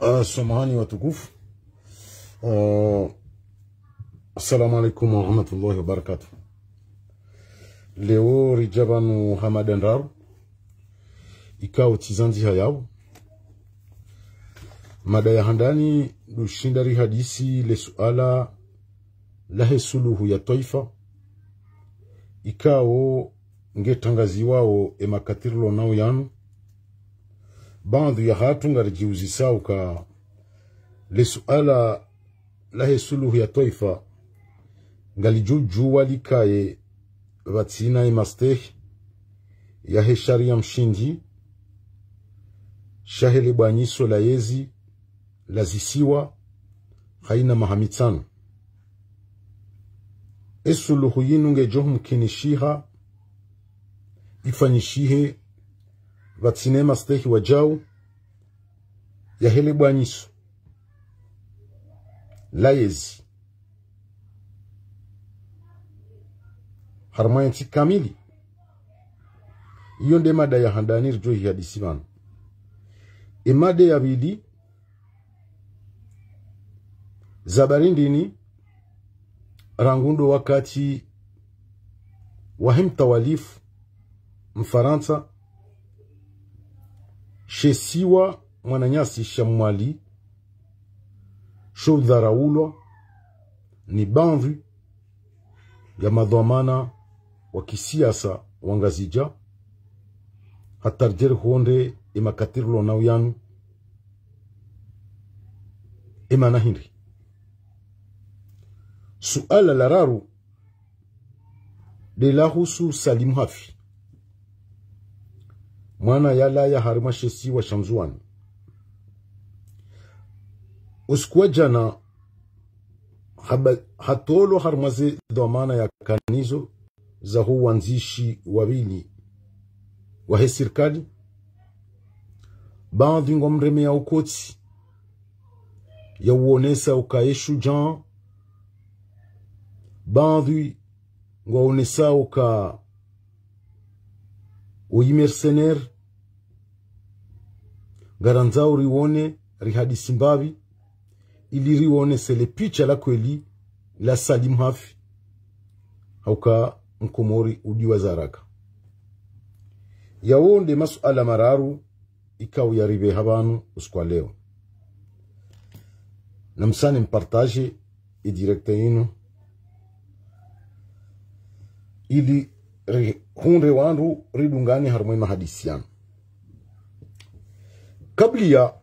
Samahani watukufu. Assalamu alaikum wa rahmatullahi wa barakatuh. Leo rijabanu hamadan raru ikao tizanzi hayao mada ya handani dushindari hadisi le suala lahe suluhu ya taifa ikao ngetangazi wao emakatirlo nao yanu baadhi ya hatu ngarijiuzi sauka le suala lahe suluhu ya taifa ngalijuju walikaye vatsina imasteh ya he sharia mshindi shahele banyiso la yezi lazisiwa haina mahamitano esuluhu yinu ngejohu mkinishiha ifanyishihe vatsina imasteh wajau ya hele banyiso la yezi harmayanti kamili. Iyo nde mada ya handani rijo hii hadisi vanu. Mada ya bidi zabarindini rangundo wakati wahim tawalifu mfaransa shesiwa mwananyasi shamwali shudharaulwa ni banvi ya madhamana wa kisiasa wangazija hatarjer honde imakatirlo nauyanu imana hindi suala lararu de lahusu Salim Hafi mwana yala ya harima shesi wa Shamzuani uskuwa jana hatolo harmaze dhamana ya kanizo za huu wanzishi wawili wa he sirkali baadhi ngomreme ya ukoti ya uonesa ukaeshu jan baadhi ngwaonesa uka uyimersener garanzao riwone rihadisi mbavi ili riwone sele picha la kweli la Salim Hafi hauka mkomori udiwa zaraka yawonde masuala mararu ikau yaribe habanu uskwa leo na msani mpartaje idirekte ino ili hunre wandu ridungani harmwe mahadisiano kabli ya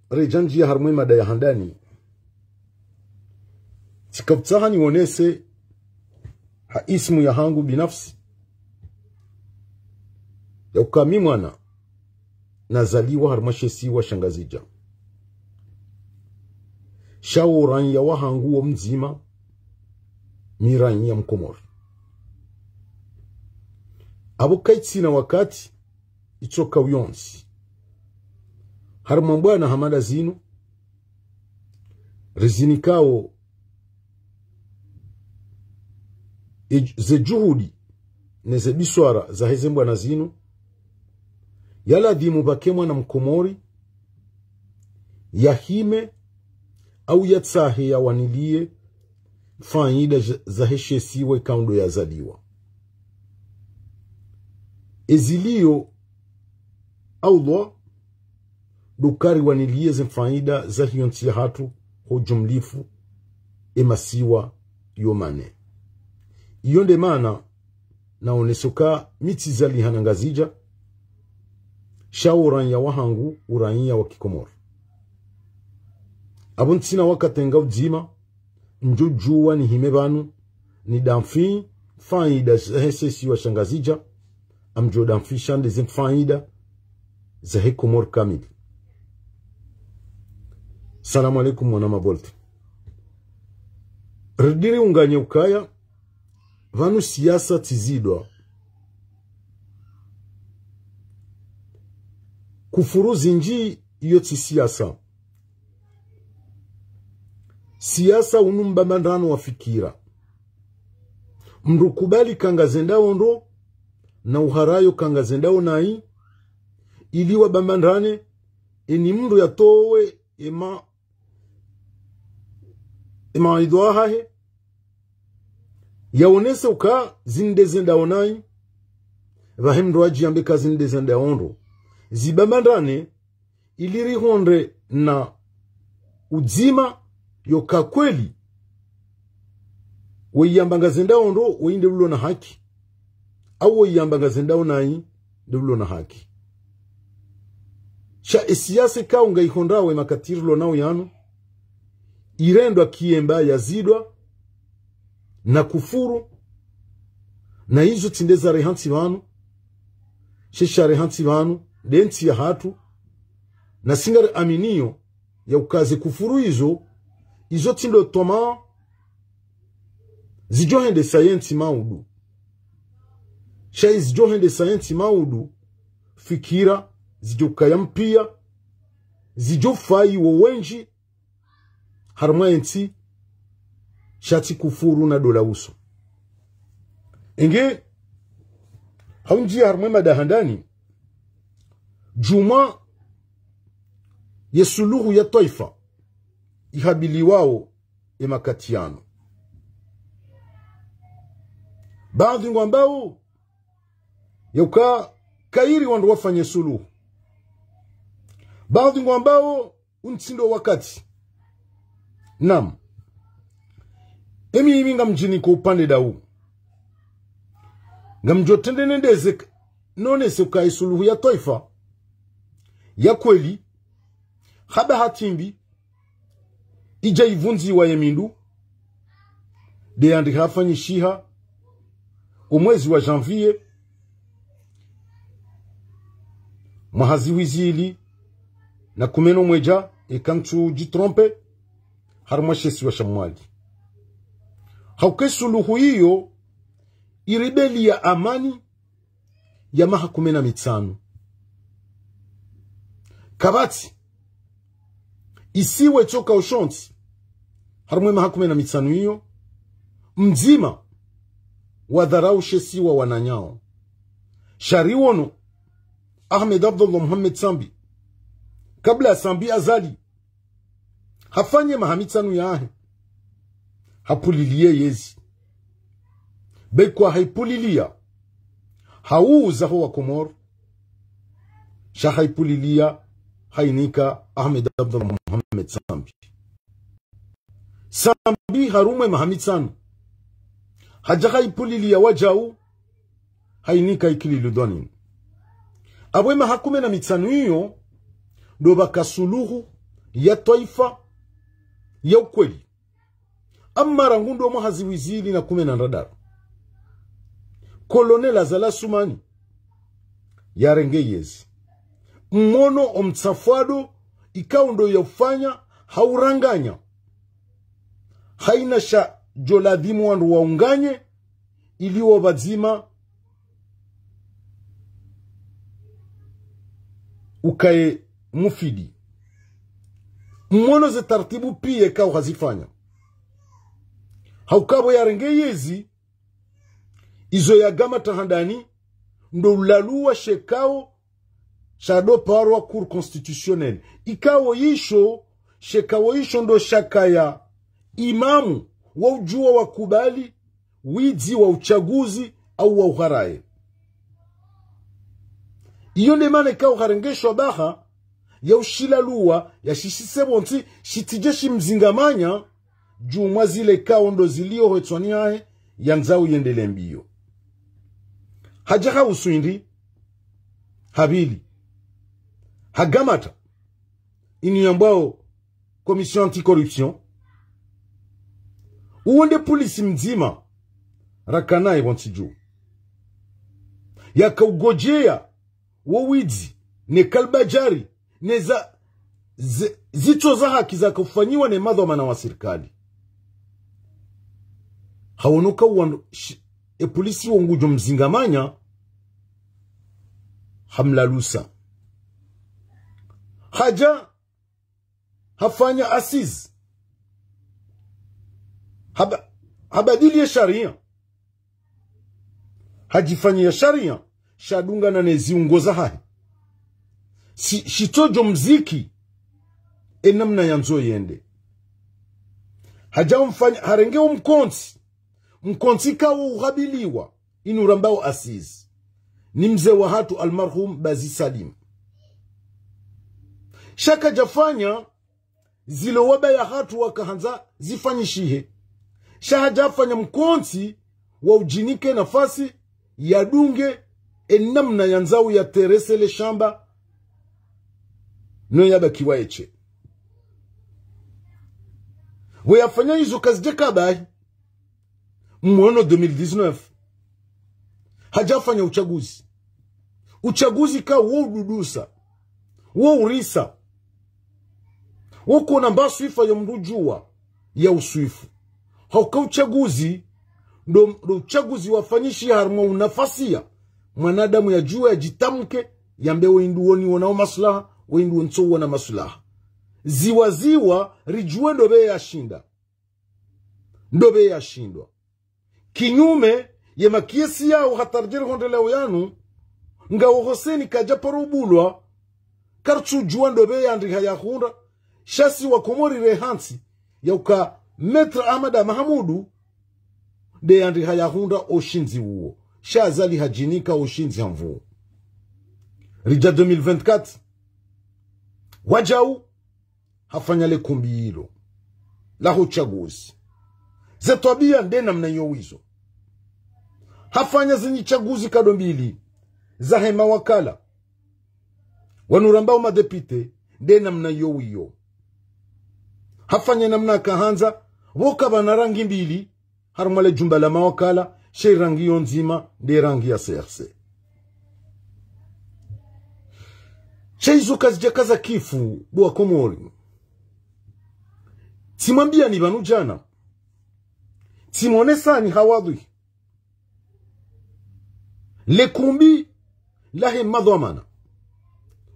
rejanji ya harmwe mada ya handani tikabtaha nionese ismu ya hangu binafsi ya ukami mwana nazaliwa harmashesi wa shangazija shaoran ya wahangu wa mzima miran ya mkomori abo kaitsi na wakati ichoka uyonsi harmambwana hamada zinu rizinikao ze juhudi neze biswara za hezembwa na zinu yala dhimu bakemwa na mkomori yahime au yatsahe ya wanilie faida za heshesiwe kaundo ya zaliwa ezilio Allah dukari wanilie ze faida za hiyonti hatu hujumlifu emasiwa yomane iyonde mana naonesoka miti zali hanangazija shauran ya wahangu urania wa kikomori abuntina wakatenga udzima njujuwa ni himebanu ni damfi faida hesesi wa shangazija amjo damfi shande zin faida za hikomor kamili. Salamu alaikum mwana mabolti ridiri unganye ukaya vanu siasa tizidwa kufuruzi nji iyo tisiasa siasa unumba mandano wa fikira mrukubali kangazendao ndo na uharayo kangazendao nai iliwa bamandane eni mndu yatowe ema idwa hahe yaonese uka zinde zenda onai vahemdo ajiambe ka zinde zenda ondo zibamandane iliri honre na udzima yoka kweli weyambanga zenda ondo weinde ulo na haki au weyambanga zenda onai de ulo na haki sha esiase ka unga ihondawe makatirlo nao yano irendo akiemba yazidwa na kufuru na hizo tindeza rehanti vanu shesha rehanti vanu denti ya hatu na singari aminio ya ukaze kufuru hizo tindo toma zijohende sayenti maudu sha zijohende sayenti maudu fikira zijokaya mpia zijofai wowenji harma enti shati kufuru na dola uso enge haunji harma madahandani juma yesuluhu ya taifa ihabili wao emakatiano baadhi ngwambao yauka kairi wandu wafanye suluhu baadhi ngwambao untindo wakati nam emi nga mjini kwa upande dau nga mjotende nendeze none seuka isuluhu ya taifa ya kweli haba hatimbi ija ivunzi wa yemindu de andi hafanyi shiha umwezi wa janvier mwahazi wizili na kumeno mweja ekantu jitrompe harumashesi wa shamwali hauke suluhu hiyo iribeli ya amani ya maha 15 kabati isiwe choka ushonti harumwe maha 15 hiyo mzima wadharau shesi wa wananyao shariwono Ahmed Abdullah Muhammad Sambi kabla ya Sambi azali hafanye mahamitanu yahe hapulilie yezi bekwa haipulilia hauza huwa Komoro sha haipulilia hainika Ahmed Abdullah Muhammad Sambi Sambi harume mahamitanu haja haipulilia wajau hainika ikililudoni abwe maha 15 hiyo ndo bakasuluhu ya taifa ya ukweli amara ngundo mwahazi wizili na 10 Kolonel Azala Sumani ya rengeyezi mmono omtsafado ikaundo ya ufanya hauranganya haina sha joladhimu wandu waunganye iliwa bazima ukae mufidi mmono ze tartibu pie kao hazifanya haukabo ya rengeyezi izo ya gama tahandani ndo ulaluwa shekao shado parwa cour constitutionnel ikao yisho ndo shakaya imamu wa ujua wa kubali wizi wa uchaguzi au wa uharae iyo lemane kao harengeshwa baha ya ushilaluwa ya shishisebonti shitijeshi mzingamanya jumwa zile kao ndo zilio hetwani hae ya nzau yendele mbio hajaha usuindi habili hagamata iniyambao commission anti-corruption uonde polisi mzima rakana ibonti juu yaka ugojea wawidzi ne kalbajari ne zito za haki za kufanyiwa ne madhomana wa serikali hawonuka polisi wongujo mzingamanya hamlalusa haja hafanya asiz habadili ya sharia hajifanya ya sharia shadunga na neziungoza hai shitojo mziki enamna yanzo yende hajamfanya harengeo mkonsi kawo uhabiliwa inurambao asizi ni mzee wa hatu almarhum Bazi Salim shaka jafanya zile waba ya hatu wakahanza zifanyishihe shahajafanya mkonsi wa ujinike nafasi ya dunge enamna yanzao ya teresele shamba no yaba kiwaeche weyafanya hizo kazi jekabai mwono 2019 hajafanya uchaguzi ka wo ududusa wo urisa wo kona mbaswifa ya mrujua ya uswifu hauka uchaguzi ndo uchaguzi wafanyishi harmo unafasia mwanadamu ya jua ya jitamke yambe weindu woni wanao maslaha weindu wenso wana maslaha ziwa rijue ndobe ya shindwa kinyume ye makiesi yao hatarjiri hondeleo yanu nga Hoseni kaja parubulwa karchu jua ndobe ya andriha ya hunda shasi wa komori rehansi ya uka Metra Ahmada Mahamudu de andriha ya hunda oshinzi uo shazali hajinika oshinzi hamvu rija 2024 wajau hafanya le kumbi hilo la uchaguzi zetwabia ndena mnayowizo hafanya zenye chaguzi kadombili za hema wakala wanurambao madepite ndena mnayowiyo hafanya namna kahanza woka bana rangi mbili harumale jumba la mawakala she rangi yonzima de rangi ya CRC she hizo kazi jakaza kifu buwa komori simambia ni banu jana simonesa ni hawadhi lekumbi lahe madhamana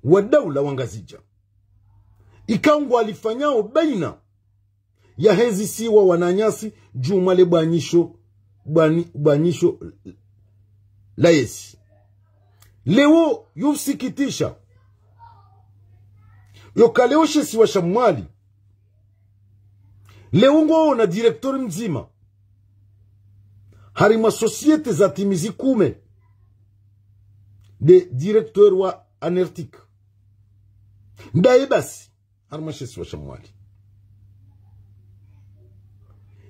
wa dawla wangazija ikaungu alifanyao baina ya hezi siwa wananyasi jumale banyisho la yesi leo yusikitisha yokaleoshe siwa shamwali leo ngo na direktori mzima harima societe za timizi kume de directeur wa Anertic ndaye basi harima shesi wa shamwali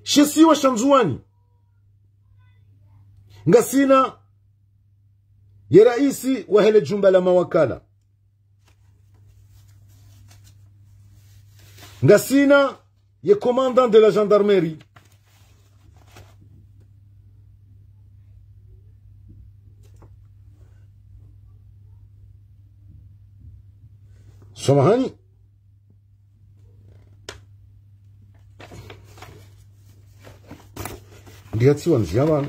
shesi wa shanzuani ngasina ya raisi wa hele jumba la mawakala ngasina ya commandant de la gendarmerie samahani ndiatsi wanziamana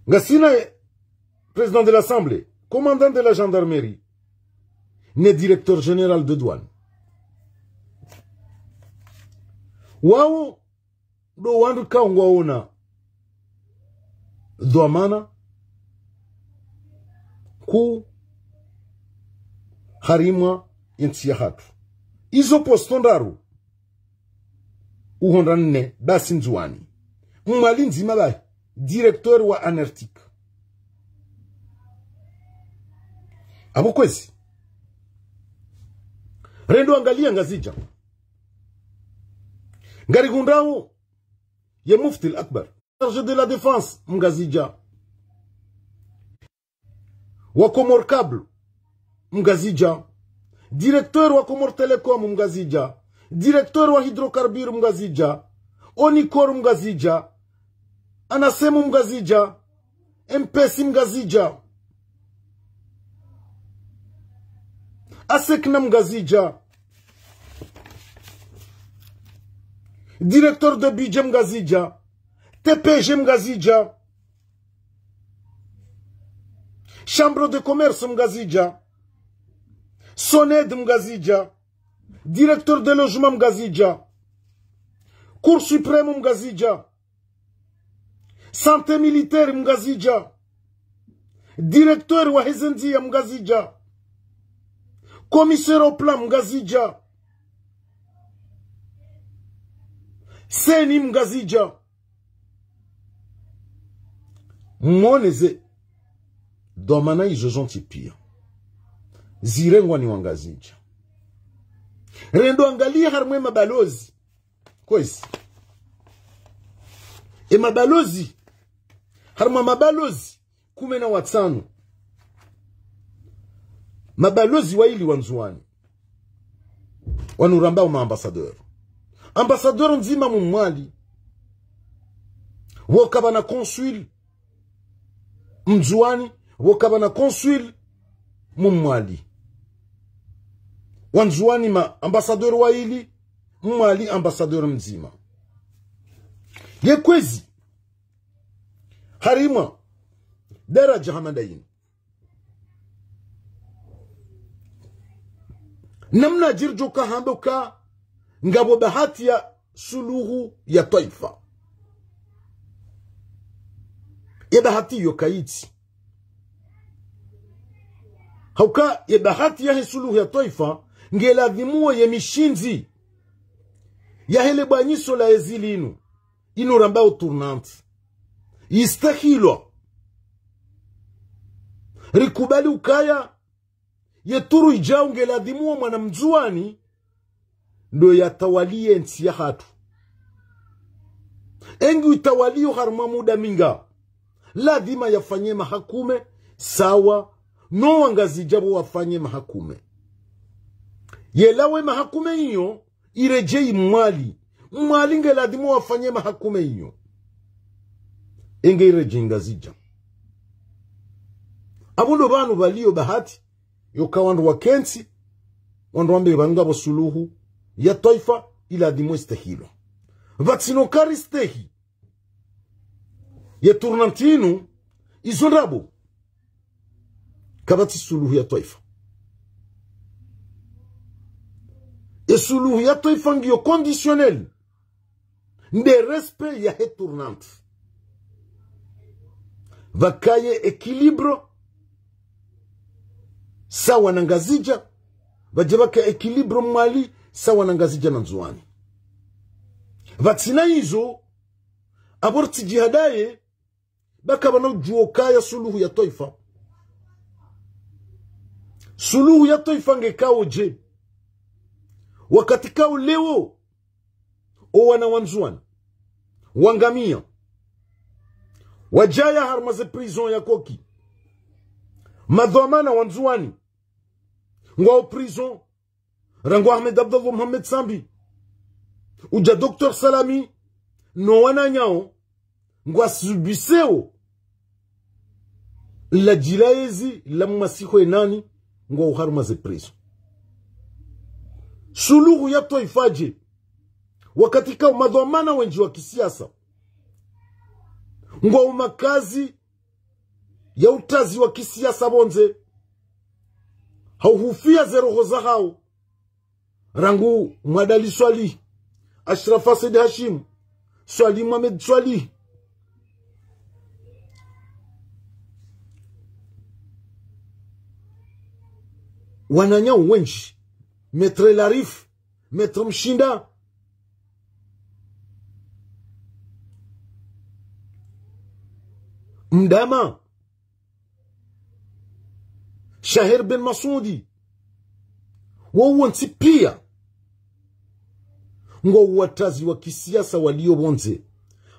ngasina président de l'Assemblée, commandant de la gendarmerie, ne directeur général de douane. Wao do wandu kaungwaona dhamana ku harimwa yensi ya hatu. Izo postondaru uhondanne basi nzuani. Mmalinzi mabai directeur wa Anertic. Abo kwezi rendo angalia ngazija ngari gundao ya mufti al-akbar charge de la défense mngazija wa Comor Cable mngazija directeur wa Comor Telecom mngazija directeur wa Hydrocarbure mngazija Onicor mngazija Anasemu mngazija MPC mngazija Asekna mngazija directeur de budget mngazija TPG mngazija chambre de commerce mngazija Soned mngazija directeur de logement mngazija Cour suprême mngazija santé militaire mngazija directeur wa hezenzi ya mgazija, commissaire au plan mgazija, seni mgazija. Mwoneze domana izo zonti pia zirengwa ni wangazija. Rendo angalia harmwe mabalozi kwezi mabalozi harma mabalozi 15 mabalozi waili wanzuani wanurambao ambassadeur nzima mumwali wokaba na consul mzuani wokaba na consul mumwali wanzuani ma ambassadeur waili mwali ambassadeur mzima yekwezi harima daraja hamadayin namna jirjo ka hamboka ngabo bahati ya suluhu ya taifa ya bahati yo kaiti hauka ya bahati ya suluhu ya taifa ngeladhimuo ya mishinzi ya hele banyiso la ezilinu ino rambao tournante istahilwa rikubali ukaya yeturu ijao ngeladhimuo mwana mzuani ndo yatawalie nti ya hatu engi utawalio harma muda minga ladhima yafanye mahakume sawa no wangazijabo wafanye mahakume yelawe mahakume iyo irejei mwali ngeladhimu wafanye mahakume iyo enge irejei ngazija abundo banu balio bahati yoka wandu wa kensi wandu wambe banungabo suluhu ya taifa iladhimu istahilo vatsino karistehi ya turnantinu izonrabo kabati suluhu ya taifa ya suluhu ya taifa ngiyo conditionnel nde respect ya he tournante vakaye ekilibro sawa na ngazija vajebaka ekilibro mwali sawa na ngazija na nzuani vatsina hizo aborti jihadaye baka bana juokaya suluhu ya taifa suluhu ya taifa ngekao je wakati kao leo o wana wanzuani wangamia wajaya harmaze prison ya koki madhamana wanzuani ngwao prison rango Ahmed Abdallah Mohamed Sambi uja Dr. Salami no wana nyao ngwa subiseo la jilaezi la masiho enani ngwa uharmaze prison suluhu ya toifaje wakati kao madhamana wenji wa kisiasa ngwa umakazi ya utazi wa kisiasa bonze hauhufia zeroho za hao rangu Mwadali Swali Ashraf Asad Hashim Swali Mohamed Swali wananya wenji Metre Larif Metre Mshinda Mdama Shahir bin Masudi wawanti pia ngo watazi wa kisiasa walio bonze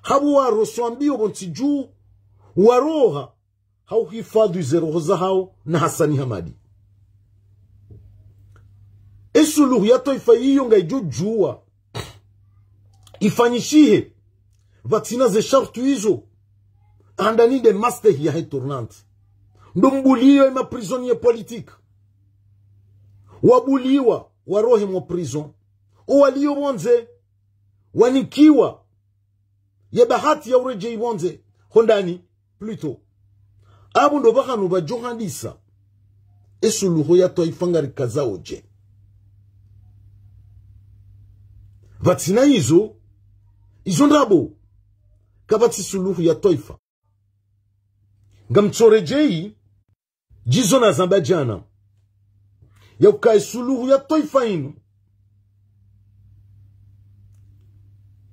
habu waroswambio bonti juu waroha hauhifadhi zeroho za hao na Hasani Hamadi esuluhu ya taifa hiyo ngaijujua ifanyishihe vatina ze shartu hizo andani de master ya he tournante ndombuliwe ma prisonnier politique wabuliwa warohe mwa prison walio bonze wanikiwa ya bahati ya urejei bonze hondani pluto abu ndo bakanu ba johandisa esuluhu ya taifa ngari kazaoje vatina hizo ndabo kabati suluhu ya taifa ngamtsorejei jizo na Azerbaijana ya ukae suluhu ya taifa inu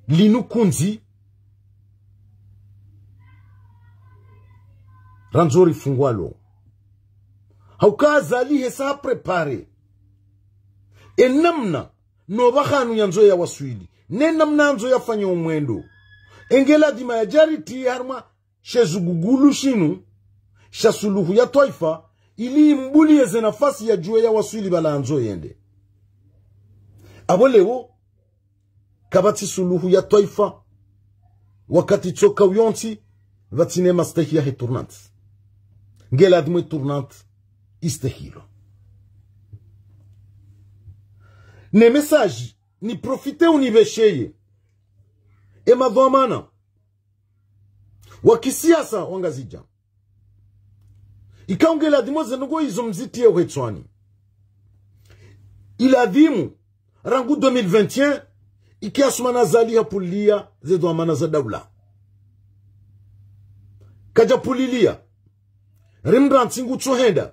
linu kunzi ranzori fungwalo haukaza lihe saa prepare namna no bakhanu yanzo ya waswili namna yanzo ya fanya umwendo engela dima ya jariti harma shezugugulu shinu shasuluhu ya taifa ili mbuli yeze nafasi ya juwe ya waswili bala anzo yende abo leo kabati suluhu ya taifa wakati choka uyonti vatine mastahi ya he tournante ngela dima tournante istehilo ne message ni profite univesheye ema dhamana wakisiasa wangazija ikaongela dimo zenugo izo mziti ya uhetswani ila dimu rangu 2021 ikiasumana zali ya pulia ze dhamana za daula kaja pulilia rimbrant singu tsohenda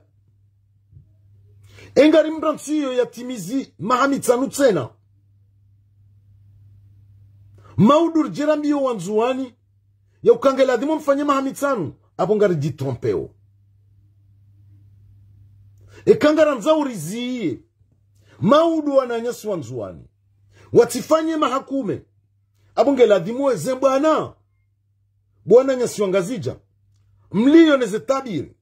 enga rimbrant siyo ya timizi mahamitsanu tsena maudur jerambio wanzuani ya ukangela dimo mfanye mahamitsanu apo ngari jitrompeo ekangara nzauri ziye maudu wananyasi wanzuani watifanye mahakume apo ngela dimo ezembwana bwana nyasi wangazija mlio neze tabiri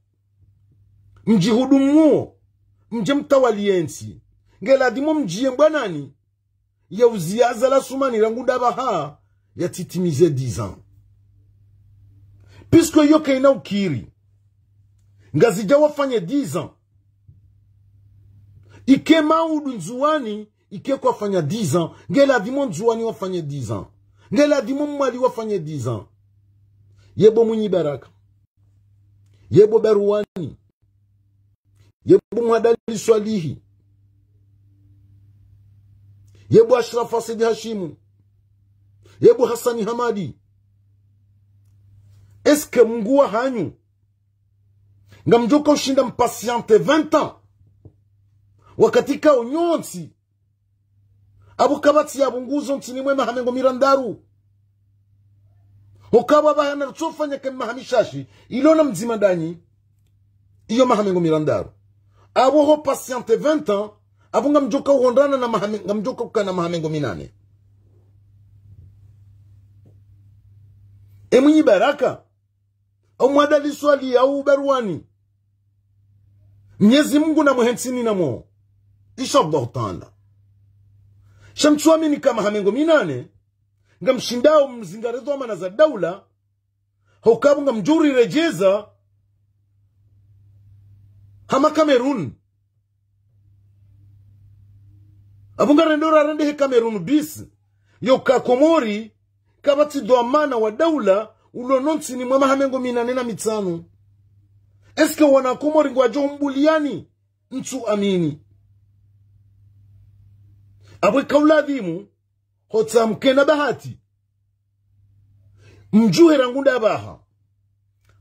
mjihudumuo mje mtawaliensi ngela dimo mjie mbwanani ya uziaza la sumani rangu dabaha ya titimize 10 ans puisque yoke ina ukiri ngazija wafanye 10 ans ike maudu nzuani ike kwa fanya 10 ans ngela dimo nzuani wafanye 10 ans ngela dimo mwali wafanye 10 ans yebo munyi baraka yebo Baruani yebo Mwadali Swalihi yebo Ashraf Asidi Hashimu yebo Hassani Hamadi eske mngua hanyu ngamjoka ushinda mpasiante 20 ans wakatika unyonsi abu kabati ya bunguzo ntini mwema hamengo mirandaru Hokaba bahana tsofanya ke mahamishhashi ilona mzima danyi iyo mahamengo mirandaru abo ho patiente 20 ans abo ngamjoka uhondana na mahamengo ngamjoka ukana mahamengo minane emwenyi baraka au Mwadali Swali au Baruani Mwenyezi Mungu na muhensini na mo inshallah taala shamtuamini kama mahamengo minane ngamshindao mzingarezo mana za daula hokabu ngamjuri rejeza hama Cameroon abunga rendora rende he Cameroon bis yoka Komori kabati doamana wa daula ulononsi ni mwema hamengo minane na mitsanu eske wana Komori ngwa jombuliani ntu amini abwe kauladhimu hotsa mkena bahati mjuhe rangunda baha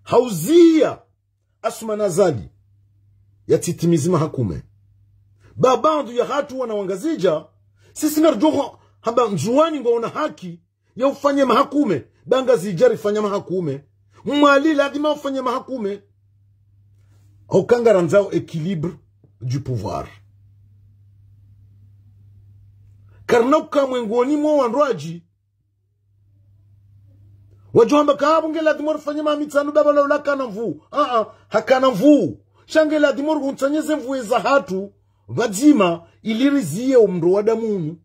hauzia asumana zali ya titimizi mahakume babandu ya hatu wana wangazija sisi ngarjoho hamba mzuani ngona haki ya ufanye mahakume banga zijari fanya mahakume mwali ladima ufanye mahakume hokanga ranzao équilibre du pouvoir karnauka mwengoni mwa wanroaji wajuhamba kahabu ngela dimor fanya mamitsanu baba la ulaka na mvu hakana mvu shangela dimor untanyeze mvu za hatu vadzima ilirizie umro wa damunu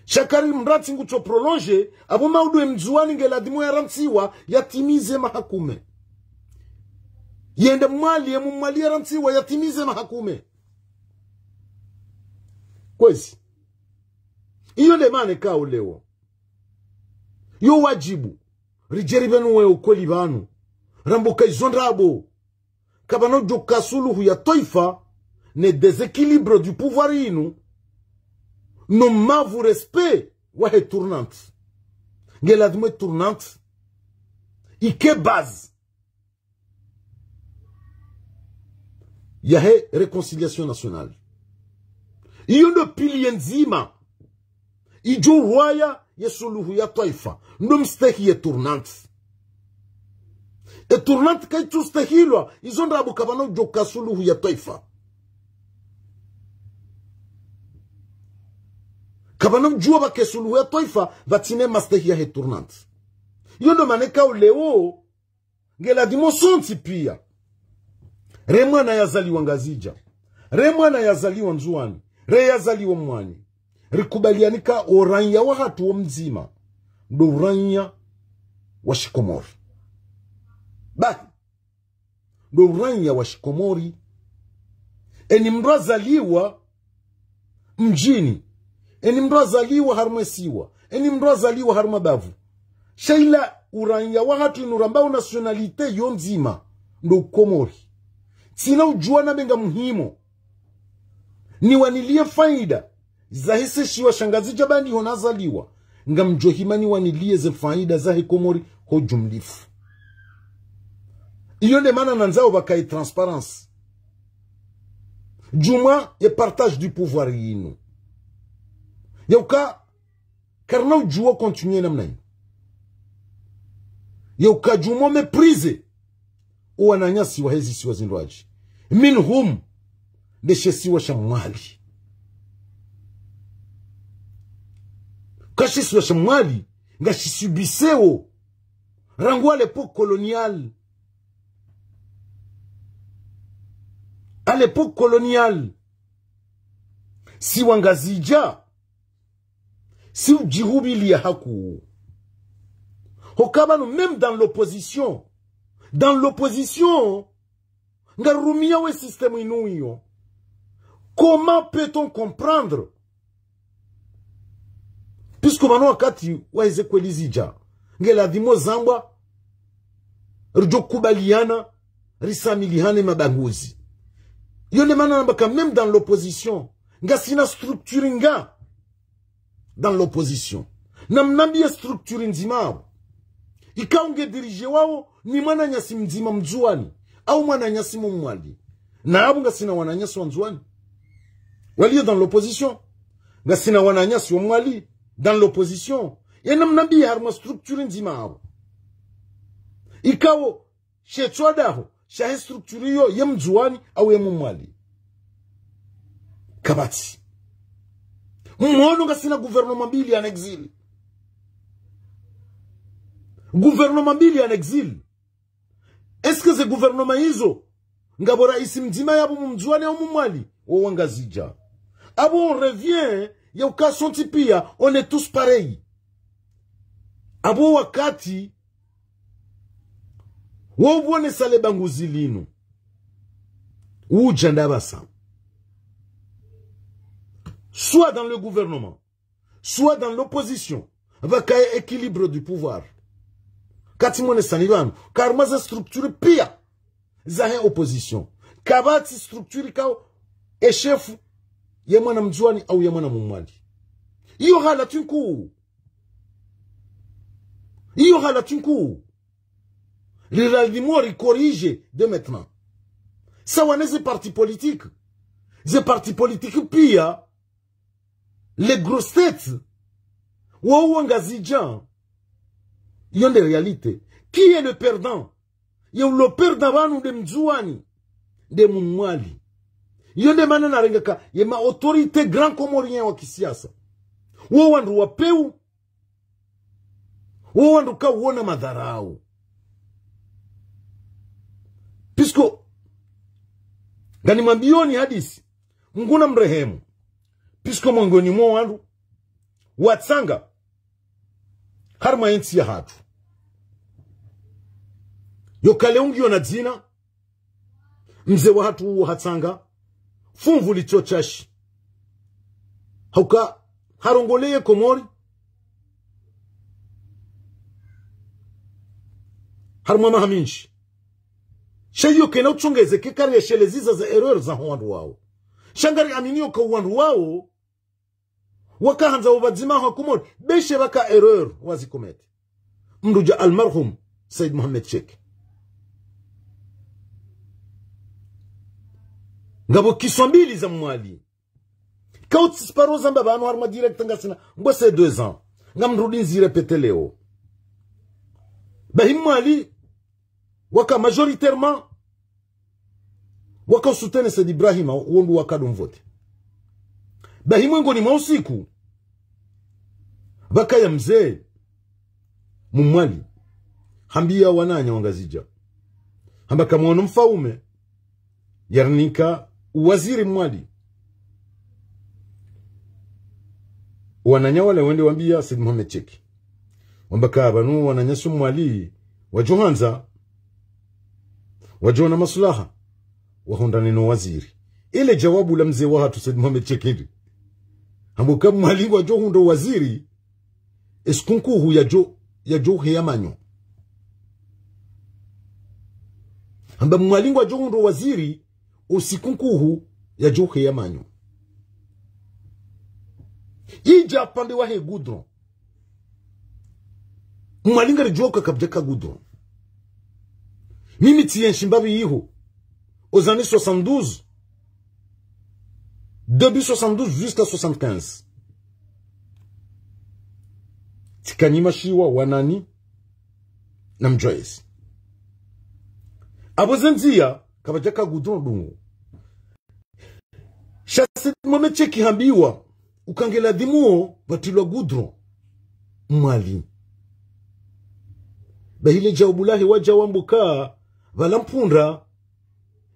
shakari mrati ngucho prolonge abo maudu emzuani ngela dimor yarantsiwa yatimize mahakume yende mwali yarantsiwa yatimize mahakume kwezi iyo lemane kao leo yo wajibu rijeribenu we ukoli banu rambuka izondrabo kabano joka suluhu ya taifa ne déséquilibre du pouvoir inu no mavu respect wa he tournante ngela dime tournante ike base yahe reconciliation nationale. Iyo ndo pili nzima. Ijo rwaya ya suluhu ya taifa. Ndo msteki ya tournante. E tournante kai tu stehilwa. Izo ndabu kabano joka suluhu ya taifa. Kabano jua bake suluhu ya taifa. Vatine mastehi ya he tournante. Iyo ndo maneka uleo. Ngela dimosonti pia. Remwana yazaliwa Ngazija. Remwana yazaliwa Nzuani. Re yazaliwa Mwani. Rikubalianika oranya wa hatu wa mzima. Ndo oranya wa Shikomori. Bahi. Ndo oranya wa Shikomori. Eni mrazaliwa mjini. Eni mrazaliwa harumesiwa. Eni mrazaliwa harumabavu. Shaila oranya wa hatu inurambao nationalite yo mzima. Ndo Komori. Sina ujuana benga muhimo. Ni wanilie faida. Zahise shiwa Shangazija bani honazaliwa. Nga mjohimani wanilie ze faida zahe Komori ho jumlifu. Iyo ne mana nanzao baka transparence. Juma ye partage du pouvoir yinu. Yauka karna ujua continue namnayi. Yauka juma meprise. Uwananya siwa hezi siwa zindoaji. Minhum deshe siwa shamwali. Kashi siwa shamwali. Nga shisubiseo. Rangwa l'époque coloniale. À l'époque coloniale. Siwa Ngazija. Si ujihubili ya haku. Hokabano même dans l'opposition. Dans l'opposition, ngarumia we système inuyo. Comment peut-on comprendre? Puisque manu wakati wa Ezekwelizija, ngela dimo zambwa, rjokubaliana, risamilihane mabanguzi. Yone mana nambaka même dans l'opposition, nga sina structure nga dans l'opposition. Namnambia structure nzimabu. Ikaunge dirije wao ni mwana nyasi mzima mzuani au mwana nyasi mwali. Na abu nga sina wana nyasi wanzuani. Waliyo dans l'opposition. Nga sina wana nyasi mwali dans l'opposition. Yena mnabi harma structure nzima abu. Ikawo shetwadaho shahe structure yo ye mzuani au ye mwali. Kabati. Mwono nga sina gouvernement mbili en exil. Gouvernement mbili en exil. Est-ce que ce gouvernement hizo ngabora isi mzima yabu mzuani au mwali wa Ngazija? Abo on revient ya ukasonti pia on est tous pareils. Abo wakati wobone sale banguzilinu ujandabasa. Soit dans le gouvernement, soit dans l'opposition, vakaye équilibre du pouvoir. Kati mwone sanivanu, karmaza structure pia zahe opposition. Kabati structure kao e chefu ye mwana mjuani au ye mwana mwali. Iyo hala tunku. Iyo hala tunku. L'iraldimori corrige de maintenant. Ça wane ze parti politique. Ze parti politique pia les grosses têtes. Waouh Ngazija. Il y a des réalités. Qui est le perdant? Il y a le perdant de Mzouani, de Moumouali. Il y a des manana rengaka. Il y a ma autorité grand comorien wa kisiasa. Wawandu wa peu. Wawandu ka wona madharau. Pisko gani mambioni hadisi. Mnguna mrehemu. Pisko mwangoni mwandu. Watsanga. Harma inti ya hatu. Yokale ungi yonadzina. Mze wa hatu uwa hatsanga. Funvu lichochashi. Hauka harongoleye Komori. Harma mahaminshi. Shayo kena uchungeze kekari ya sheleziza za error za huwandu wao. Shangari aminio ka huwandu wao. Waka hanza wabadzima wa Komori. Beshe waka error wazikomete. Mruja almarhum Said Mohamed Sheikh. ngabo kiswambili za mwali kauti sparoza mbabanu harma direct ngasina mbose 2 ans ngamrudi nzire peteleo bahim mwali waka majoritairement waka soutene Said Ibrahim wondu wakadu mvote bahim ngoni mausiku baka ya mzee mumwali hambia wananya wangazija hamba kama mfaume yarnika waziri mwali wananya wale wende wambia Said Mohamed Cheki wambaka banu wananya mwali wajohanza wajona maslaha wahondani no waziri ile jawabu la mzee wa hatu Said Mohamed Cheki hambuka mwali wajohundo waziri eskunkuhu yajo heyamanyo hamba mwalingu wa johundo waziri usikunkuhu yajo heyamanyo ija pande wa he Goudron mwalinga rijoka kabjaka Goudron mimi tien shimbabi yiho aux années 72 début 72 jusqu'à 75 tikanyima shiwa wanani na mjoyesi abozenzia kabajaka Goudron dungu Said Mohamed Cheki hambiwa ukangela dimuo batilwa Goudron mwali bahile jawabulahi waja wambuka valampunda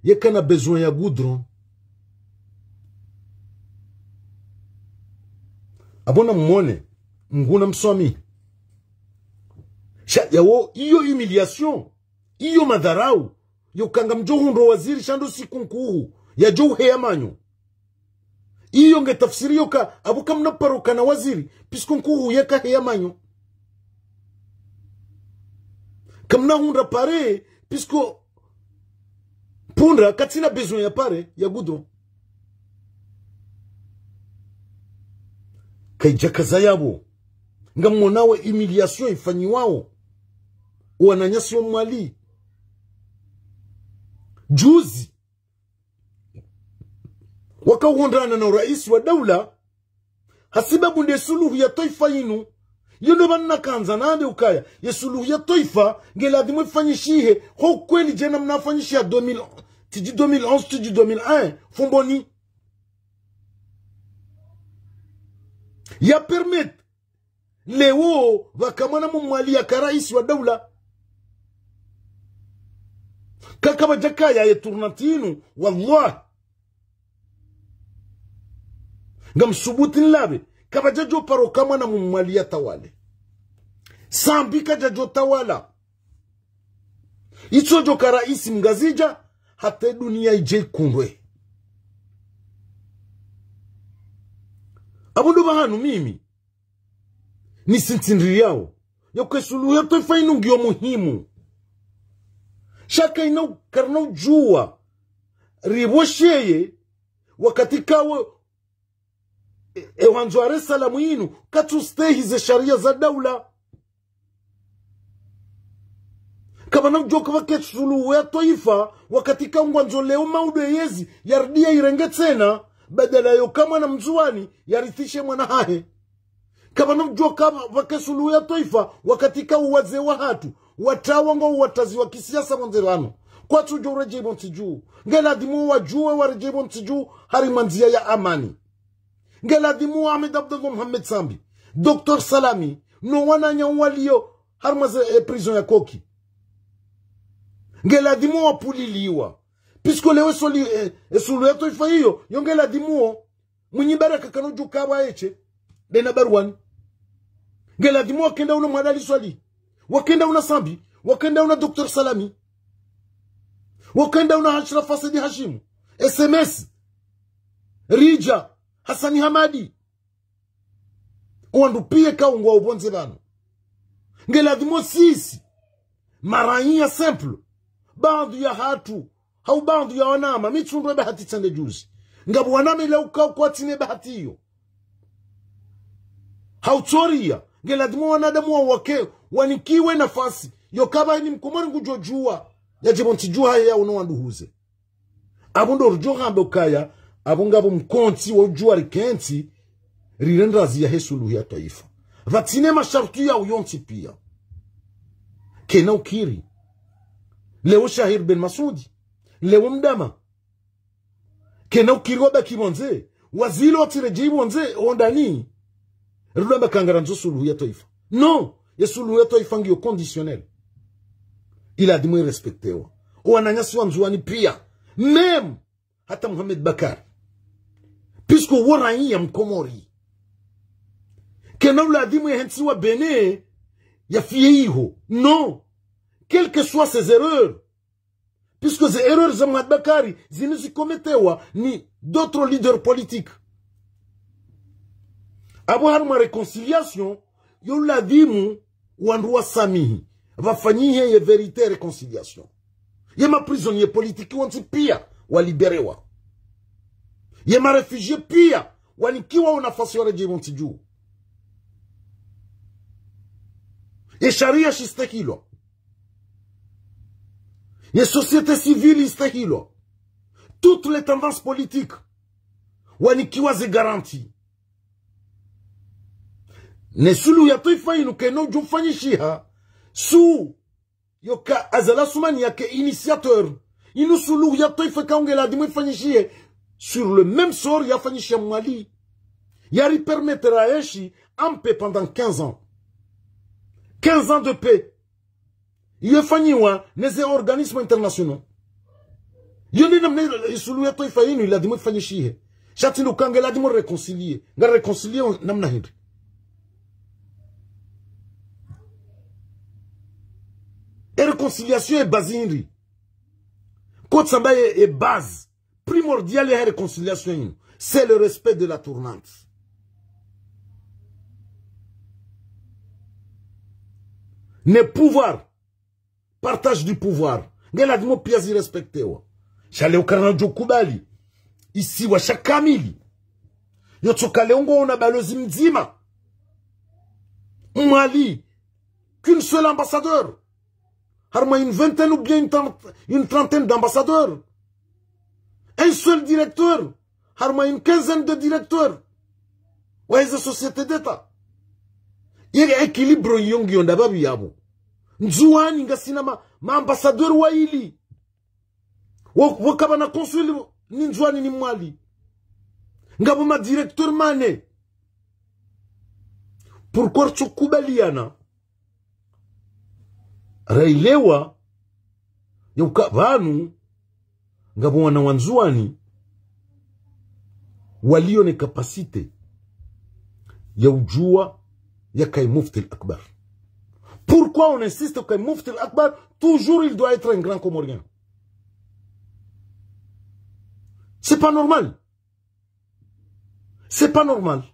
yekana besoin ya Goudron abona mwone nguna mswami yawo iyo humiliation iyo madharau yokanga mjohundo waziri shando sikunkuhu ya johe yamanyo iyo nge tafsiri yoka abuka mnaparoka na waziri piskunkuhu yeka he yamanyo kamna hunda pare pisko punda katina besoin ya pare ya Goudron kaijakaza yabo nga mwonawe humiliation ifanyiwao wananyasi wa mwali juzi wakauhondana na rais wa daula hasibabu nde suluhu ya taifa inu yono banna kanza nande ukaya ya suluhu ya taifa ngeladhimu ifanyishihe ho kweli jena mnafanyishia 2011 tiji 2001 fumboni ya permit leo wakamana mwali ya karaisi wa daula kakaba jakaya ya turnatinu wallah ngam subutin labe kaba jajo paro kama na mwali ya tawale sambika jajo tawala ito jo karaisi mgazija hata dunia ije kundwe abundu bahanu mimi ni sintindri yao ya kesulu ya taifa inu ngio muhimu shaka ina karna ujua ribosheye wakati kawe ewanzware salamu inu katustehi ze sharia za daula kama na ujua kwa kesulu ya taifa wakati kawe ngwanzo leo maude yezi yardia irenge tena badala yo kama na mzuani yarithishe mwana hahe kama namjua kama wakesulu ya taifa wakatika uwaze wa hatu watawango watazi wa kisiasa mwanzerano kwa tujo rejebo ntiju ngeladimu wajue wa rejebo ntiju harimanzia ya amani ngeladimu Ahmed Abdallah Mohamed Sambi Dr. Salami no wananya walio harmaze prison ya Koki ngeladimu wapuliliwa pisko leo soli sulu ya taifa hiyo yongeladimu mwenye baraka kanoju kawa eche dena barwani ngeladimu wakenda una mwadali swali wakenda una Sambi wakenda una Dr. Salami wakenda una Ashraf Asadi Hashimu SMS Rija Hasani Hamadi wandu pie kaungwa ubonze bano ngeladimu sisi maranya simple bandu ya hatu hau bandu ya wanama michundwe bahati tende juzi ngabu wanama ila ukau kwa tine bahati hiyo hautoria ngeladimu wanadamu wa wake wanikiwe nafasi yokaba ni mkumari ngujojua yajibu ntijua ya unowanduhuze abundo rujo hambe kaya abungabo mkonti wojua rikenti rirendrazi ya hesulu ya taifa vatine masharti ya uyonti pia kena ukiri leo Shahir Ben Masudi leo Mdama kena ukiri wabaki monze wazilo watirejibu monze ondani rudamba kangaranzo sulu ya taifa non ya sulu ya taifa ngio conditionnel il a dimwe respectewa wananyasi wanzuani pia mem hata Mohamed Bakar puisque woranyi ya mkomori kena uladimu ya hensi wa bene ya fieiho non quelles que soient ses erreurs puisque ces erreurs za Mohamed Bakari zinizikometewa ni d'autres leaders politiques abo harma réconciliation yo uladimu wanruwa samihi vafanyihe ye vérité réconciliation yema prisonnier politique wanti pia waliberewa yema réfugié pia wanikiwa unafasi wale jibonti juu ye sharia shistahilo ye société civile istahilo toutes les tendances politiques wanikiwa ze garantie ne sulu ya taifa inu keno jumfanyishiha su yoka azala sumani yake initiateur inu sulu ya taifa kaongela dimwe fanyishie sur le même sort ya fanyishia Mali yari permettra yeshi en paix pendant 15 ans 15 ans de paix yefanyiwa neze organismes internationaux yoni namne sulu ya taifa inu ila dimwe fanyishie shati lukangela dimwe réconcilier nga réconcilier namna hindi et réconciliation est basée. Quand ça est base primordiale et réconciliation, c'est le respect de la tournante. Ne pouvoir, partage du pouvoir. Ngela dimo piazi respecté wa. Chale ukaranajo kubali. Ici wa shakamili. Yotoka leongo ona balozi mzima. Mali. Qu'une seule ambassadeur. Harma une vingtaine ou bien une trentaine d'ambassadeurs. Un seul directeur. Harma une quinzaine de directeurs. Ouais, c'est société d'État. Il y a un équilibre yongi on dababi yabo. Nzuani nga sinama ma ambassadeur wa ili. Wakaba na consul ni nzuani ni mwali. Ngabo ma directeur mane. Pourquoi chukubaliana? Railewa yuka vanu ngabo wana wanzuani walio ne kapasite ya ujua ya Kai Mufti al-Akbar. Pourquoi on insiste que Mufti al-Akbar toujours il doit être un grand Comorien? C'est pas normal. C'est pas normal.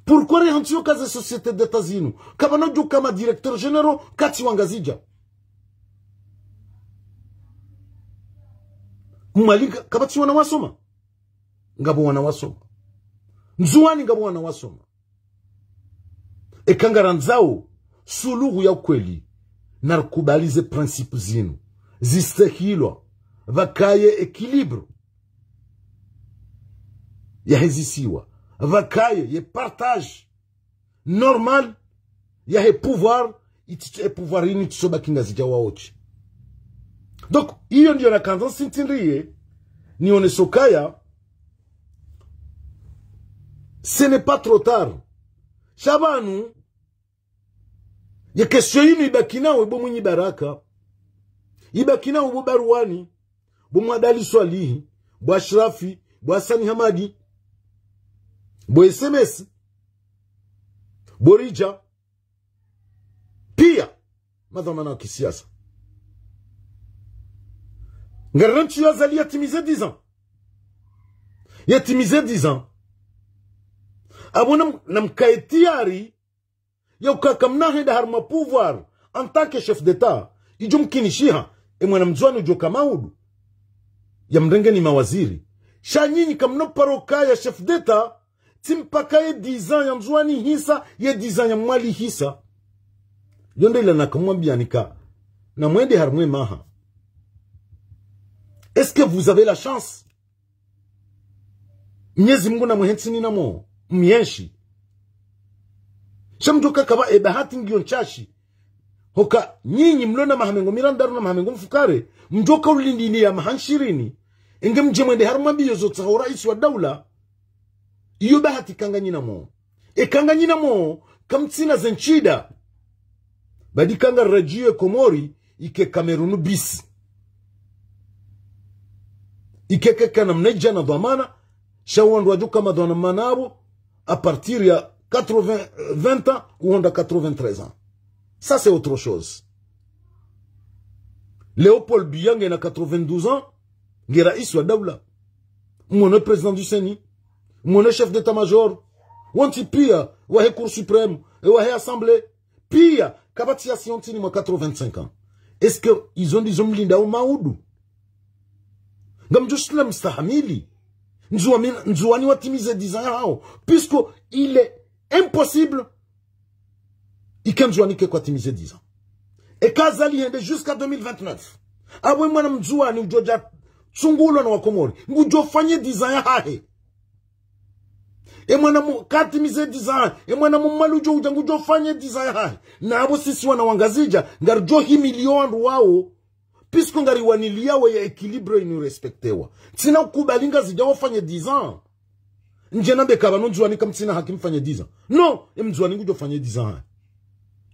Pourquoi les gens qui société d'État zinu kabana ju kama directeur général kati wangazija Mali kabati wana wasoma ngabo wana wasoma nzuani ngabo wana wasoma ekangaranzao suluhu ya ukweli narkubalize principe zinu zistahilo vakaye equilibre ya hezisiwa vakaye ye partage normal ya he pouvoir itiche pouvoir ini tsoba kinga zijawa ochi. Donc hiyo ndio na kanzo sintinriye ni onesokaya ce n'est pas trop tard. Shabanu ye question yinu ibakina webo mwenye baraka ibakina webo Barwani bo Mwadali Swalihi bo Ashrafi bo Hasani Hamadi bo SMS Borija pia madhamana kisiasa ngarantu yazali yatimize 10 ans yatimize 10 ans abona namkaetiari yaukakamnahida harma pouvoir en tant que chef d'état ijumkinishiha mwana mzwani joka maudu ya mrengeni mawaziri shanyinyi kamnoparoka ya chef d'état timpaka ye 10 ans ya mzwani hisa ye 10 ans ya mwali hisa yonde ila nakamwambia nika na mwende harmwe maha Est-ce que vous avez la chance? Mwenyezi Mungu na muhensini na mo. Myenshi. Shamjoka kaba bahati ngio nchashi. Hoka nyinyi mlona mahamengo mirandaru na mahamengo mfukare. Mjoka ulindini ya mahanshirini. Inge mjemwende harumabiyo zote hao raisi wa daula. Iyo bahati kanganyina mo. Kanganyina mo. Kamtsina zenchida. Badi kanga rajie Komori. Ike Kamerunu bis. Ike kekana mneja na dhamana. Shawandu wajuka madwana manabo. A partir ya 20 ans ou on a 93 ans. Ça c'est autre chose. Léopold Biang a 92 ans. Ngera iswa daula. Mon président du Sénat. Mon chef d'état-major. Wanti pia. Wahe Cour suprême. Wahe assemblée. Pia. Kabati Siontini ma 85 ans. Est-ce que ils ont dit Zomlinda ou Maoudou? Gamjuslam Stahamili. Nzouani watimize 10 ans. Puisque il est impossible. Il can jouer que quoi timiser 10 ans. Et Kazali hende jusqu'à 2029. Awe mwana mzouani ujoja tsungulo na wakomori. Ngujo fanye 10 ans ya hahe. E mwana mu katimize 10 ans. E mwana mu malujo ujangujo fanye 10 ans ya hahe. Na abo sisi wana wangazija. Ngarjo hi milion wao. Puisque ngari wanilia wa ya equilibre inu respectewa. Tina ukubalinga zija wafanye 10 ans. Njena bekaba nunzuani kamtina hakim fanye 10 ans. Non, mzuani ngujo fanye 10 ans.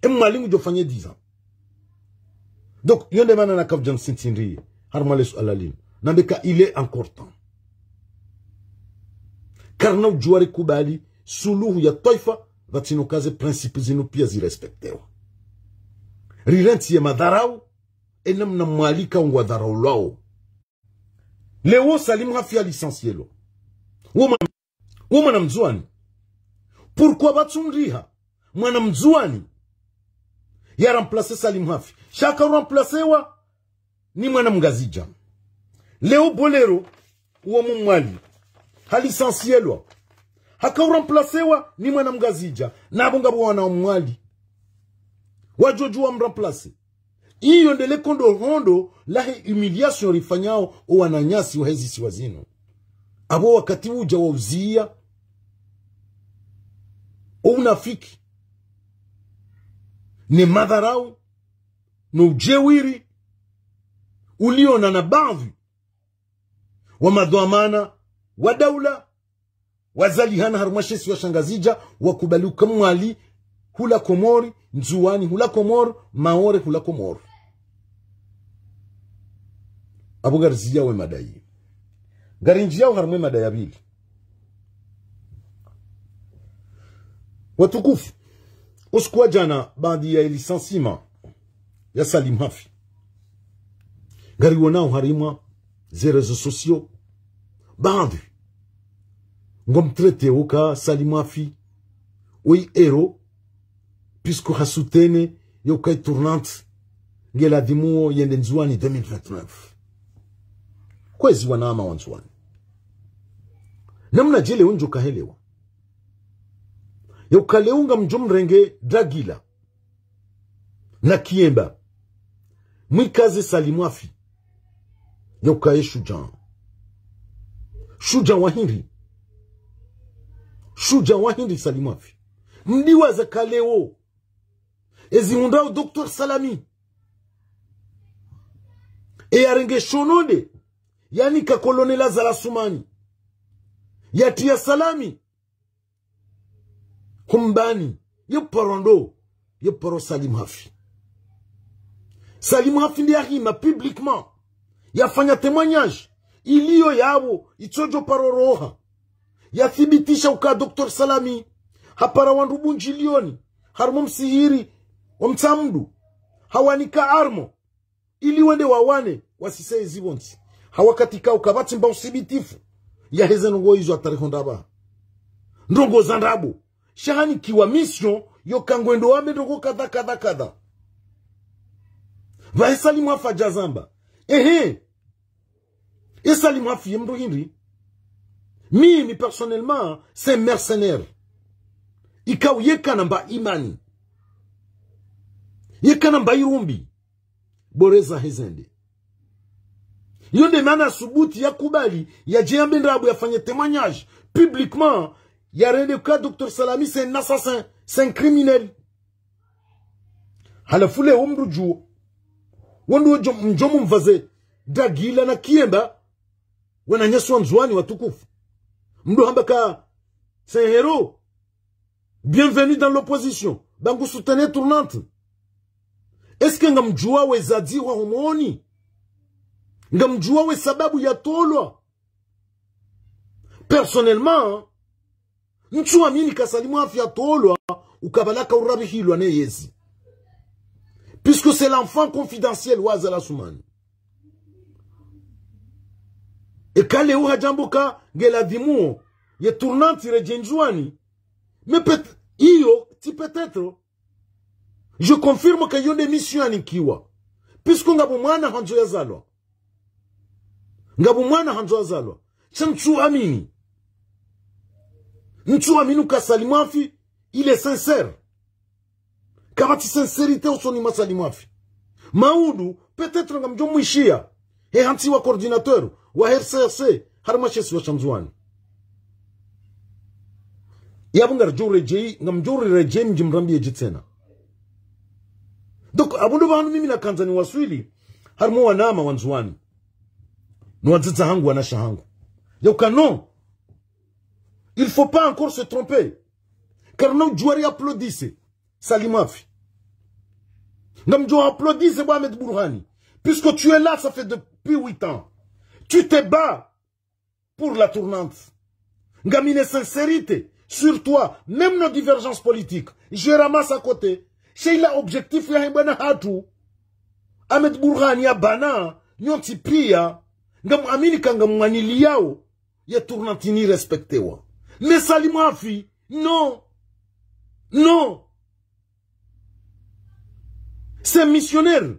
Mwalingu jo fanye 10 ans. Donc, yonde mana na kafjan sintinri. Harmalesu alalim. Nambeka, il est encore temps. Karna ujuari kubali, suluhu ya toifa, vatino kaze principe zinu pia zirespektewa. Rirenti ya madharau, enam na mwalika ungwa dharau lao. Leo Salim Hafi a licencielo. Woma mzuani. Pourquoi batsundriha? Mwana mzuani. Ya remplacer Salim Hafi. Chaka remplacewa ni mwana mgazija. Leo Bolero uwa mwali. Halicensielwa. Haka remplacewa ni mwana mgazija. Nabonga wana mwali. Wajoju wa mremplace. Iyo ndele kondo hondo lahe humiliation rifanyao o wananyasi wa hezi siwazino. Abo wakati uja wa uzia o unafiki. Ni madharau na ujewiri uliona na baadhi wa madhamana wa daula wazalihana harumashesi wa shangazija wakubali kamwali hula Komori nzuani hula Komori maore hula Komori abu garzia we madai garinjia harumwe madai abili watukufu. Usikuwa jana baadhi ya licenciement ya Salim Hafi. Gari wanao harima ze réseaux sociaux. Baadhi. Ngom trete uka Salim Hafi. Oi hero. Puisque hasutene yokai tournante. Ngela dimuo yende nzuani 2029. Kwezi wanama wanzuani. Namna jele unjo kahelewa. Yaukaleunga mjomrenge Dragila na Kiemba mwikaze Salim Hafi yaukae Shujan wahindi Salim Hafi mdiwa za kaleo eziundao Dr. Salami arenge shonode yani ka kolonela za la Sumani yatia Salami Humbani, yeporo Salim Hafi. Salim Hafi ndiye ahima publiquement. Yafanya témoignage. Iliyo yabo, itojo paroroha. Yathibitisha uka Dr. Salami. Hapara wandubu njilioni. Harmo msihiri. Wamtamdu. Hawanika armo. Ili wende wawane. Wasisei zibonti. Hawakatika ukabati mba usibitifu. Ya heze nungo izo atarihondaba. Ndongo zandabu. Shahani kiwa mission yo kangwendo wame dogo kada. Vahe Salim Hafi jazamba. Salim Hafi yemdo hindi. Mi personnellement, c'est mercenaire. Ikaw yekanamba imani. Yekanamba irumbi. Boreza hezende. Yonde mana subuti ya kubali, ya Djembe Ndrabu ya fanye témoignage, publiquement, ya rende ka Dr Salami c'est un assassin, c'est un criminel. Halafule umru juu, wandu mjomu mvaze, dagila na kiemba, wana nyesu Nzwani watukufu. Mdu hambaka, c'est un héros. Bienvenue dans l'opposition. Bangu soutenez tournante. Est-ce que ngamjua we zadi wa homoni? Ngamjua we sababu ya tolwa? Personnellement, nchua mini kasalimu afya tolwa, ukabalaka urabi hilwa ne yezi. Puisque c'est l'enfant confidentiel wazala sumani. Et kale uha jambuka ngela dimuo, ye tournante rejenjwani, mais peut-être, je confirme que yon émission anikiwa. Puisque ngabu mwana hanjo ya zalwa. Ngabu mwana hanjo ya zalwa. Chamchu amini. Nchu aminu kasalimafi, il est sincère. Kabati sincérité au soni masalimafi. Maoudou, peut-être ngamjo mwishia. He hanti wa coordinateur, wa RCRC, harmachesi wa Shamzwani. Yabungar jure jei, ngamjuri rejei mjimrambi ejitena. Donc, abundu bahanu mimi na kanzani waswili, harmu wanama wanzuani. Nwadzitza hangu wanasha hangu. Yauka non. Il faut pas encore se tromper. Car non, jouari applaudisse. Salimafi. Ngamjo applaudisse Mohamed Bourhani. Puisque tu es là, ça fait depuis 8 ans. Tu te bats pour la tournante. Ngamine sincérité. Sur toi, même nos divergences politiques, je ramasse à côté. C'est l'objectif ya hibana hatu. Ahmed Bourhani ya bana, nyonti pia, ngam amini kanga mwanili yao, ya tournantini respecté wa. Mais Salimafi, non. Non. C'est missionnaire.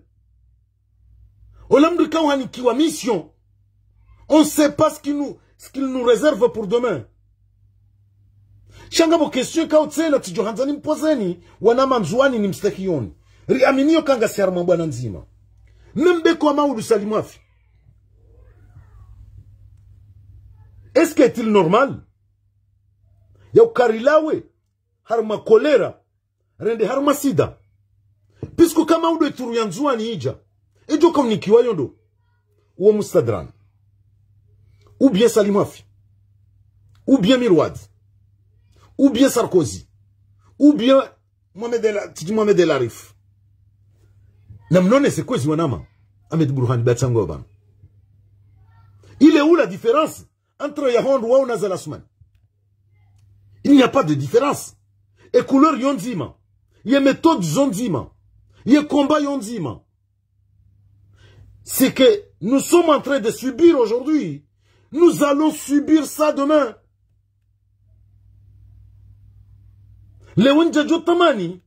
Olamdika wani kiwa mission. On ne sait pas ce qu'il nous réserve pour demain. Shangabo question ka utsela tijohanzani mpozeni wanama Nzwani ni mstakiyoni. Riaminio kanga siarma bwana nzima. Membe kwa Maoudou Salimafi. Est-ce qu'il normal? Yau karilawe harma kolera rende harma sida. Puisque kama Maoudou eturu ya Nzwani ija. Ejo komnikiwa yondo. Uwa Mustadran. Ou bien Salimafi. Ou bien Mirwad. Ou bien Sarkozy, ou bien Mohamed El Arif. Namnone c'est quoi Zwanama? Ahmed Bourhani Batsangoban. Il est où la différence entre Yahond ou Nazalasman? Il n'y a pas de différence. Et couleur yonzima. Il y a méthode yonzima. Il y a combat yonzima. C'est que nous sommes en train de subir aujourd'hui. Nous allons subir ça demain. Lewenja jotamani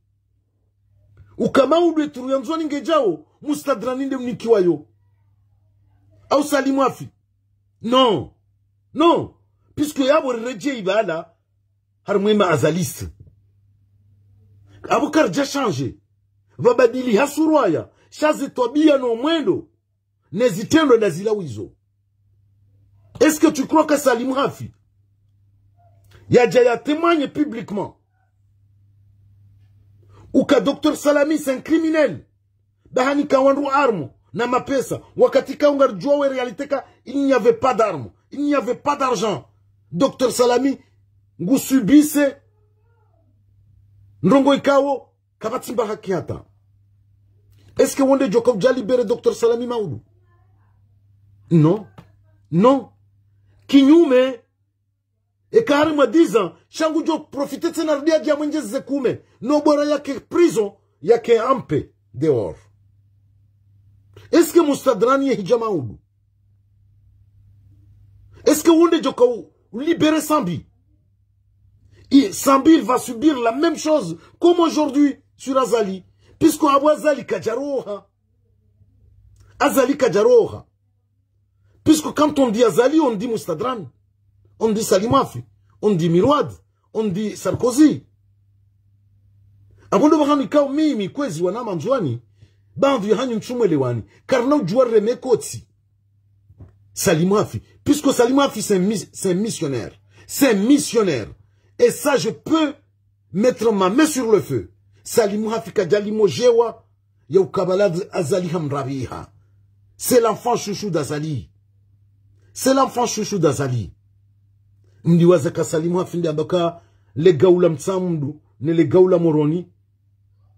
ukamaudwe turuyanzwani ngejao mustadraninde mnikiwayo au Salimafi. Non. Non. Puisque yabo reje ibala harmwema azaliste. Abukar ja changé. Vabadili hasurwaya. Shazi tobia no mwendo. Nezitendo na zilawizo. Est-ce que tu crois que Salimafi Yadjaya témoigne publiquement ou que Dr Salami c'est un criminel. Bahani kawandu armo na mapesa. Wakati kaungar jua réalité ka il n'y avait pas d'armes, il n'y avait pas d'argent. Dr Salami ngu subisse ndongo ikawo kabatimba haki hata. Est-ce que wonde Jacob ja libéré Dr Salami Maoudou? Non. Non. Kinyume et carrément 10 ans, changu jo profiter de nardia dia mwenje zekume. No bora yake prison, yake ampe dehors. Est-ce que Mustadrani est hijamaoudou? Est-ce que Wonde Joko libérer Sambi? Et Sambi va subir la même chose comme aujourd'hui sur Azali. Puisqu'on a Azali Kajaroha. Azali Kajaroha. Puisque quand on dit Azali, on dit Mustadran. On dit Salimafi, on dit Mirwad, on dit Sarkozy. Abondo bahani kao mimi kwezi wanama Nzwani, bandu ya hanyu mchumwelewani, karna ujuwa remekoti. Salimou Hafi. Puisque Salimou Hafi, c'est un missionnaire. C'est un missionnaire. Et ça, je peux mettre ma main sur le feu. Salimou Hafi Kadjalimo Jewa, Yau Kabalad Azali Hamrabiha. C'est l'enfant chouchou d'Azali. C'est l'enfant chouchou d'Azali. Ndiwazaka Salimou Hafi Ndiabaka, le gaoula mtsamdu, ne le gaoula moroni,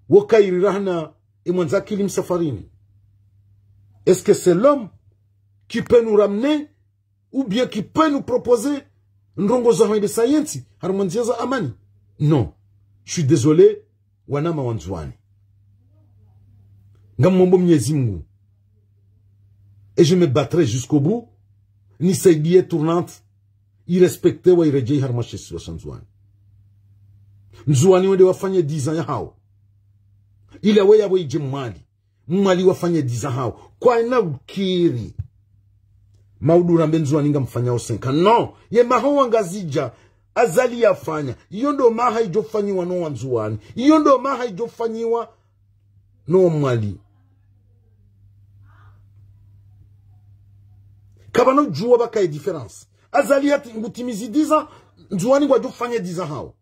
Wakairi Rahna, et Mwanzakili Msafarini. Est-ce que c'est l'homme qui peut nous ramener ou bien qui peut nous proposer Ndrongo Zahoi de Sayensi, Harmanziaza Amani? Non. Je suis désolé, Wanama Wanzwani. Ngamombo Mnyezi Mungu. Et je me battrai jusqu'au bout. Ni Saïdiye tournante, irrespecté wa irejei Harmache Swanzwani. Nzwani wende wafanye 10 ans ya hao. Ila weya weje Mwali wafanye 10 ans hao. Kwa ina ukiri. Maudu Rambenzwani nga mfanya osenka. No. Ye maho wangazija. Azali yafanya. Yondo maha ijofanyiwa no Wanzwani. Yondo maha ijofanyiwa no Mwali. Kabano juwa baka e difference. Azali yati ngutimizi 10 ans. Nzwani wajofanye 10 ans hao.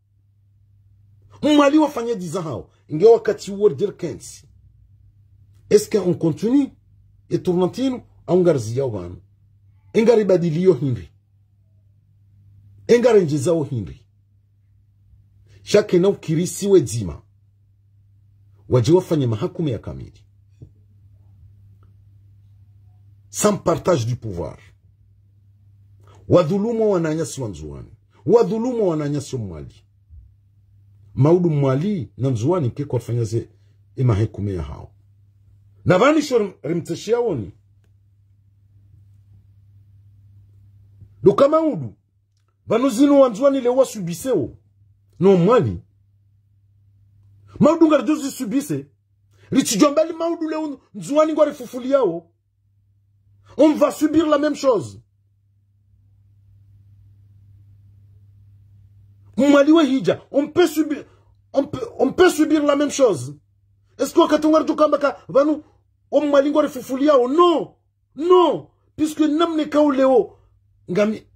Mwali wafanye 10 ans hao. Inge wakati word dir kensi. Est-ce qu'on continue? Et tournantino, on garzia wan. Engari badilio Henry. Engari njizao Henry. Shake na ukirisi wedzima. Waji wafanye mahakume ya kamili. Sans partage du pouvoir. Wadhulumu wananyasi Wanzwani. Wadhulumu wananyasi Mwali. Maudu Mwali na Nzwani keko wafanyaze mahakume ya hao. Navani shor rimteshia woni. Doka Maudu. Vanuzino Wanzwani lewa subiseo. No Mwali. Maudu ngarduzi subise. Richijombali Maudu leo Nzwani ngwa rifufuli yao. On va subir la même chose. Mwali wa hija. On peut subir la même chose. Est-ce que Katungar Tukambaka vanu on malingo refufulia o non non puisque namne kauleo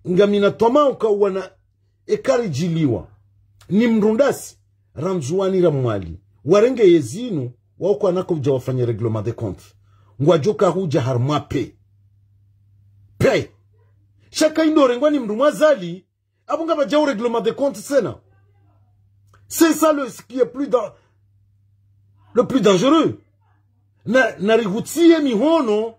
ngamina toma ukawana ekari jiliwa ni mrundasi Ranzwani ra Mwali warenge yezinu wako anako wafanya règlement de compte ngwajoka huja harmape pe shaka indore ngwani mrumazali abunga bajao règlement de compte sena. C'est ça ce qui est le plus dangereux. Na rigutie mihono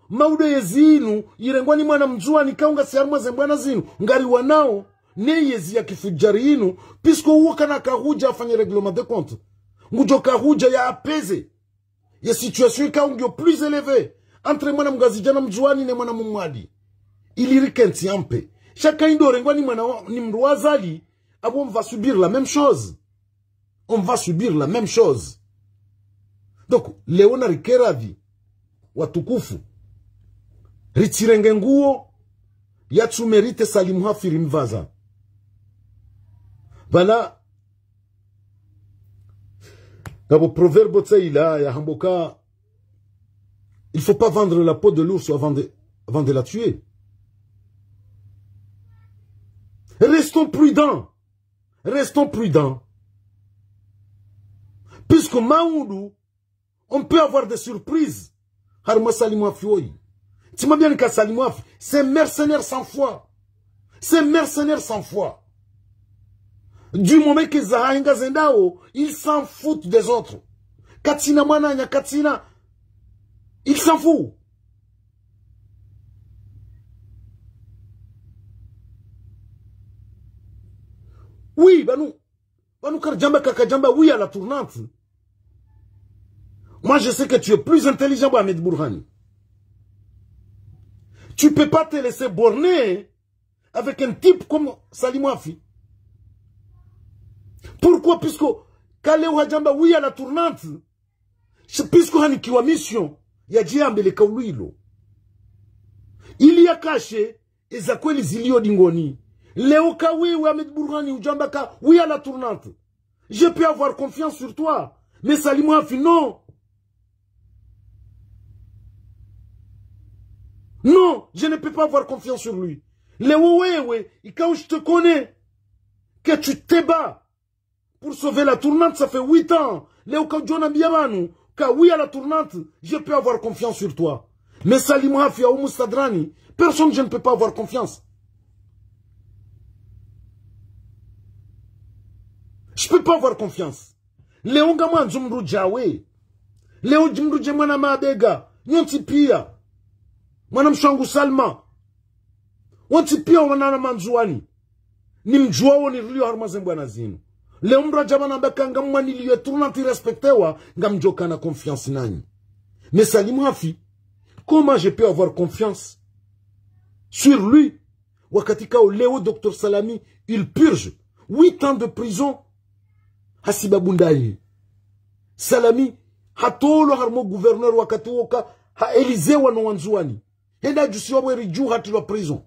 maude yezinu irengwani mwana Mzwani kaunga siarmwa zembwana zinu ngari wanao ne yezi ya kifujari inu pisko uoka na kahuja afanye règlement de compte ngujo kahuja ya apeze ya situation kaungyo plus élevée entre mwana Mgazijana Mzwani ne mwana Mwali ilirikenti ampe chaka indore ngwani mwana ni mruazali abo on va subir la même chose. On va subir la même chose. Donc, Leona Rikeravi, watukufu, ritirenge nguo, yatsu merite Salimou Hafi rimvaza. Bala, gabo proverbe tseila ya hamboka, il faut pas vendre la peau de l'ours avant de la tuer. Restons prudents. Restons prudents. Puisque Maoudou, on peut avoir des surprises. Harma Salimou Hafi oyi. Tu m'as bien dit que Salimou Hafi, c'est mercenaire sans foi. C'est mercenaire sans foi. Du moment que Zahainga Zendao, ils s'en foutent des autres. Katina Mananya, Katina, il s'en fout. Oui, Banou Karjamba Kakajamba, oui à la tournante. Moi, je sais que tu es plus intelligent, Mohamed Bourhani. Tu ne peux pas te laisser borner avec un type comme Salimou Hafi. Pourquoi? Puisque Kaleo Hajamba, oui à la tournante. Puisque Hanikiwa mission, Yajiambe le Kauluilo. Il y a caché, et Zakweli Zilio Dingoni. Léo Kawi ou Ahmed Bourhani ou Djambaka, oui à la tournante. Je peux avoir confiance sur toi. Mais Salimou Hafi, non. Non, je ne peux pas avoir confiance sur lui. Léo, ouais, et quand je te connais, que tu te bats pour sauver la tournante, ça fait 8 ans. Léo, quand John Abiamanu, quand oui à la tournante, je peux avoir confiance sur toi. Mais Salim Hafia ou Moustapha, personne, je ne peux pas avoir confiance. Je ne peux pas avoir confiance. Léo Gaman, Zumru Jawe. Léo Jumru Jemana Mabega. Nyonti Pia. Manam Shangu Salma. Wanti Pia Wanana Manzuani. Nimjua woni rilio harmazembo na zinu. Leo mra jamana mbeka ngamani liyo tournanti respectewa ngamjoka na confiance nani. Mais Salim Hafi, comment je peux avoir confiance sur lui? Wakatika o Léo Dr Salami, il purge 8 ans de prison. Hasiba Bundayi. Salami, hatolo harmo gouverneur wakatuoka, ha Élysée wano wanzuani. Henda jusi wawe riju hati wa prison.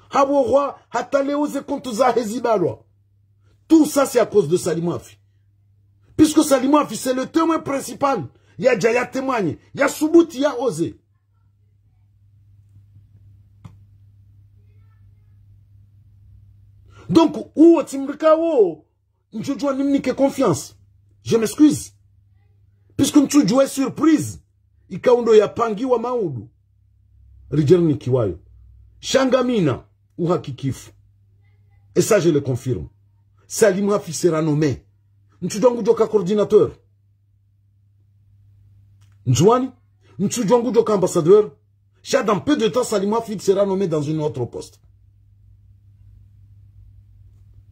Habo roi, hata Léo ze kontu za hezibalwa. Tout ça, c'est à cause de Salim Hafi. Puisque Salim Hafi, c'est le témoin principal. Il y a déjà témoigné. Il y a Soubout, il y a osé. Donc, où Timbrikao, nous jouons nimnique confiance. Je m'excuse. Puisque nous jouons surprise. Ikaundo ya pangi wa maudu. Rijerni kiwayo. Shangamina, ou hakikifu. Et ça, je le confirme. Salim Hafi sera nommé. Nchujwangu joka coordinateur. Njouani, Nchujwangu joka ambassadeur. Dans peu de temps, Salim Hafi sera nommé dans une autre poste.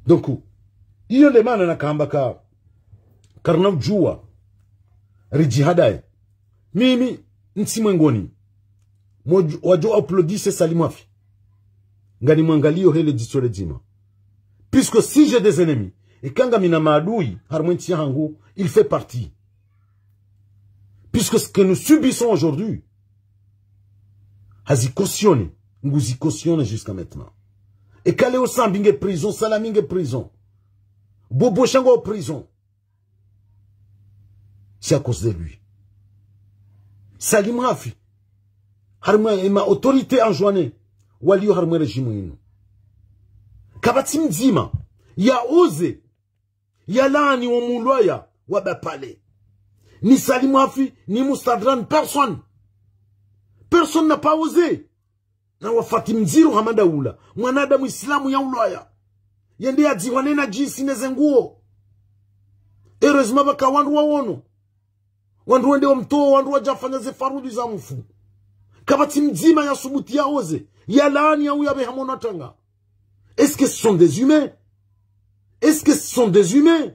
Donc, il y a des gens qui ont Karnav Jua, Rijihadae, Mimi, Nsimengoni, Wajo applaudisse Salim Hafi. Ngani Mangalio hele disore dima. Puisque si j'ai des ennemis, et quand Gamina Madoui, Harmenti Hango, il fait partie. Puisque ce que nous subissons aujourd'hui, Hazi cautionne, nous y cautionne jusqu'à maintenant. Et Kaleo Sambingue prison, Salamingue prison, Bobo Shango prison. C'est à cause de lui. Salim Hafi, Harma et ma autorité enjoignée, Walio Harma régime. Kabatim Dima, ya osé, ya lani wa mouloya, wa pale. Ni Salim Hafi, ni Moustadran, personne. Personne n'a pas osé. Na wa Fatim Ziru Hamada Oula, mwanada muislamu ya uloya. Yende ya diwane na jisi nezenguo. Heureusement baka wandu wa wono. Wandu wende wa mto, wandu wa jafanya ze farudi za mfu. Kabatim Dima ya subuti ya oze, ya lani ya uya behamona tanga. Est-ce que ce sont des humains? Est-ce que ce sont des humains?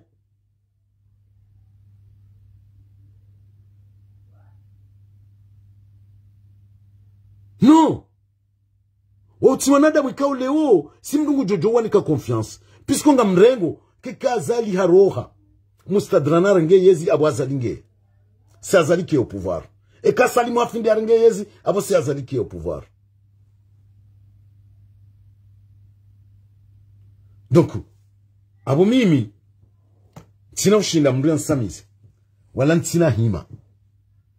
Non. Otiwanada mwikao leo, simdungu jojo wanika confiance. Puisqu'on a mrengo, ke kazali haroha. Moustadran arenge yezi abo azalinge. C'est azali qui est au pouvoir. Et quand Salim Hafi ndi arenge yezi, abo c'est azali qui est au pouvoir. Donc, abo mimi, tina ushinda mrian samizi, wala ntina hima,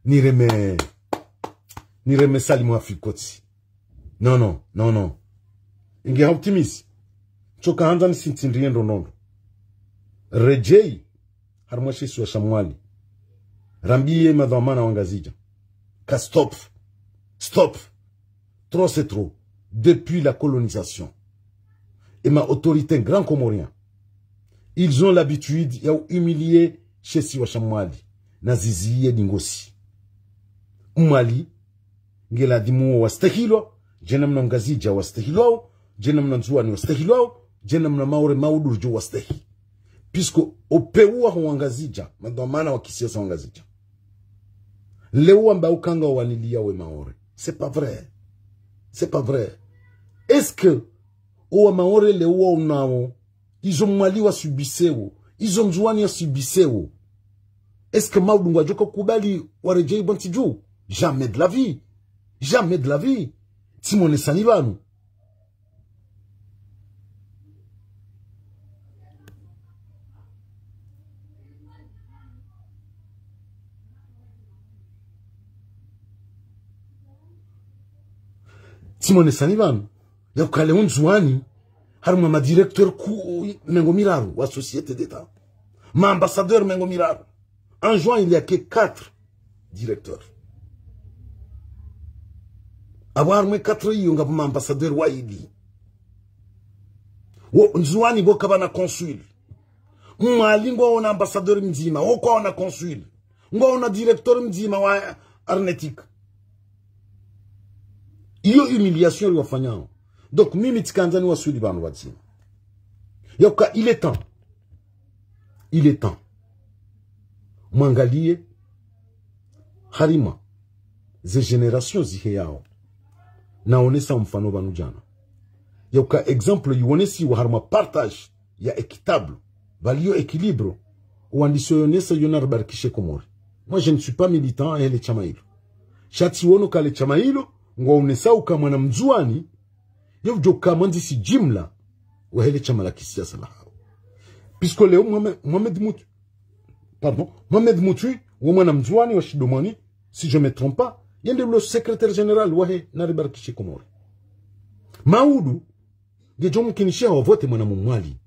nireme Salim Hafi koti. Non, non, non, non. Inge optimisi, choka hanza nisintindriendo nono. Rejei, harmwashi suwa shamwali. Rambiye madhamana wangazija. Ka stop. Stop. Trop c'est trop. Depuis la colonisation. Et ma autorité grand comorien, ils ont l'habitude de humilier chez Siwa Shamwali, Naziziye Dingosi. Umali, ngela dimu wastahilo, jenam na ngazija wastahilo, jenam na nzuani wastahilo, jenam na maure maudurjo wastahi. Puisque opeua huangazija, madhamana wa kisiasa wangazija. Leo amba ukanga wanilia we maore. C'est pas vrai. C'est pas vrai. Est-ce que Owa maore le owa unao, izo mwali wa subiseo, izo mzuani ya subiseo. Est-ce que maudunga joko kubali warejei bantiju? Jamais de la vie. Jamais de la vie. Timone sanibanu. Simone Sanibano ya kale unzuani haruma ma directeur ku mengo miraru wa société d'état ma ambassadeur mengo miraru en juin il y a que 4 directeurs avoir moi 4 yunga ma ambassadeur wa idi wo nzuani boka bana consul mwali ngo ona ambassadeur mzima woko ona consul ngo ona directeur mzima wa arnetique. Iyo humiliation li wafanyao. Donc mimi tikanzani wa sudi banu wati. Yoka il est temps. Il est temps. Mwangalie harima ze generation zihe yao. Naonesa mfano banu jana. Yoka exemple yuonesi wa harima partage ya équitable. Valio équilibre. Uandisoyonesa yonar barkishe komori. Moi je ne suis pas militant à ele chamailo. Shati wono kale chamailo. Ngo unesau kama na mzuani yovjo kama ndisi jimla wa hele chama la kisiasa la hao. Puisque leo Mohamed Moutui wa mwana mzuani wa Shidomani, si je me trompe pas, yende le secrétaire général wa he naribarkishi komori. Maoudou gejo mkinishia wa vote mwana mumwali.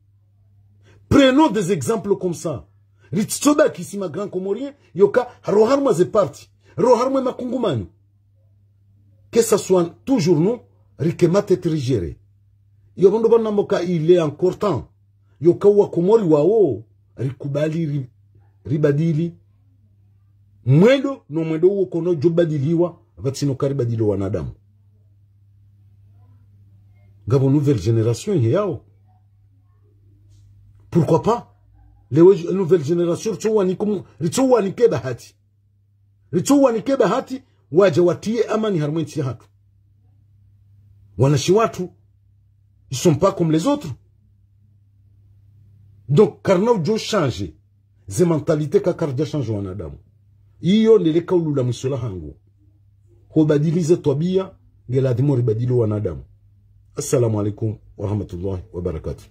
Prenons des exemples comme ça. Ritsoba kisima grand comorien yoka roharma ze parti. Roharma makungumani. Que ça soit toujours nous, rikemate trigere. Yobondo banamoka il est encore temps. Yoka wa komori wao, rikubali ribadili. Mwendo no mwendo wokono jobadiliwa, vatsino karibadilo wanadamu. Gabo nouvelle génération yao. Pourquoi pas? Les nouvelles générations ritsowa keba hati. Ritsowa keba hati. Waje watie amani harmenti hatu. Wanashi watu, ils sont pas comme les autres. Donc, karnau jo change. Ze mentalité ka karja change wanadamu. Iyo nile kaulu la msula hangu. Hobadilize tabia, ngela adimo ribadilo wanadamu. Assalamu alaikum wa rahmatullahi wa barakatuh.